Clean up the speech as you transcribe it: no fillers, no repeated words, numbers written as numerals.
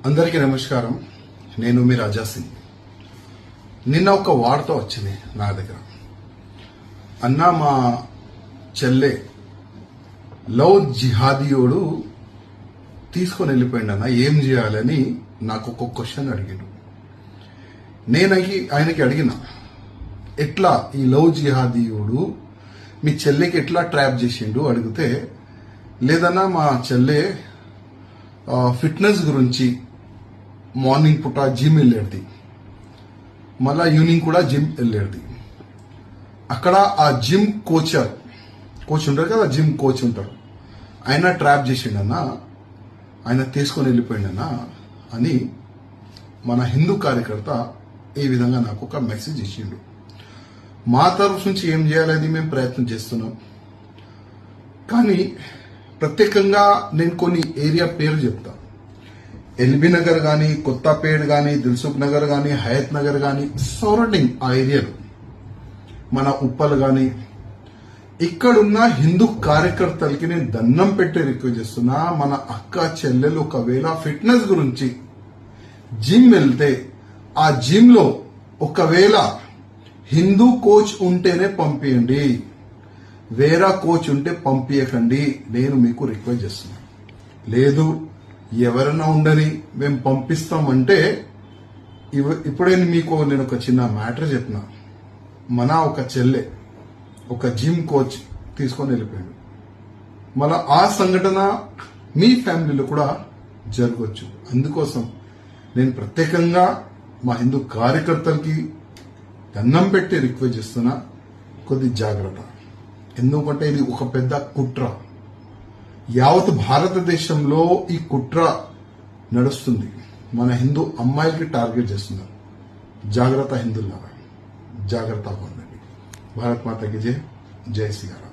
అందరికీ నమస్కారం. నేను మీ రాజా సింగ్. నిన్న ఒక వార్త వచ్చింది నా దగ్గర. అన్న, మా చెల్లె లవ్ జిహాదీయోడు తీసుకొని వెళ్ళిపోయిండన్న, ఏం చేయాలని నాకు ఒక క్వశ్చన్ అడిగాడు. నేను ఆయనకి అడిగిన, ఎట్లా ఈ లవ్ జిహాదీయోడు మీ చెల్లెకి ఎట్లా ట్రాప్ చేసిండు అడిగితే, లేదన్నా మా చెల్లె ఫిట్నెస్ గురించి మార్నింగ్ పూట జిమ్ వెళ్ళేది, మళ్ళా ఈవినింగ్ కూడా జిమ్ వెళ్ళేది. అక్కడ ఆ జిమ్ కోచ్ ఉంటారు కదా, జిమ్ కోచ్ ఉంటారు, ఆయన ట్రాప్ చేసిండన్నా, ఆయన తీసుకొని వెళ్ళిపోయిండన్నా అని మన హిందూ కార్యకర్త ఈ విధంగా నాకు ఒక మెసేజ్ ఇచ్చిండు. మా తరఫు నుంచి ఏం చేయాలని మేము ప్రయత్నం చేస్తున్నాం. కానీ ప్రత్యేకంగా నేను కొన్ని ఏరియా పేరు చెప్తా. ఎల్బీ నగర్ కానీ, కొత్తపేట కానీ, దిల్సుఖ్ నగర్ కానీ, హయత్ నగర్ కానీ, సరౌండింగ్ ఆ ఏరియాలు, మన ఉప్పల్ కానీ, ఇక్కడున్న హిందూ కార్యకర్తలకి నేను దండం పెట్టి రిక్వెస్ట్ చేస్తున్నా. మన అక్క చెల్లెలు ఒకవేళ ఫిట్నెస్ గురించి జిమ్ వెళ్తే, ఆ జిమ్ లో ఒకవేళ హిందూ కోచ్ ఉంటేనే పంపియండి, వేరే కోచ్ ఉంటే పంపించకండి. నేను మీకు రిక్వెస్ట్ చేస్తున్నా. లేదు ఎవరైనా ఉండని మేము పంపిస్తామంటే, ఇప్పుడే మీకు నేను ఒక చిన్న మ్యాటర్ చెప్పిన. మన ఒక చెల్లె ఒక జిమ్ కోచ్ తీసుకొని వెళ్ళిపోయాడు. మళ్ళా ఆ సంఘటన మీ ఫ్యామిలీలో కూడా జరగవచ్చు. అందుకోసం నేను ప్రత్యేకంగా మా హిందూ కార్యకర్తలకి దండం పెట్టి రిక్వెస్ట్ చేస్తున్నా, కొద్ది జాగ్రత్త. ఎందుకంటే ఇది ఒక పెద్ద కుట్ర. యావత్ భారతదేశంలో ఈ కుట్ర నడుస్తుంది. మన హిందూ అమ్మాయిలకి టార్గెట్ చేస్తున్నారు. జాగ్రత్త హిందువులారా, జాగ్రత్తగా ఉండండి. భారత్ మాతకి జై, జై శ్రీరామ్.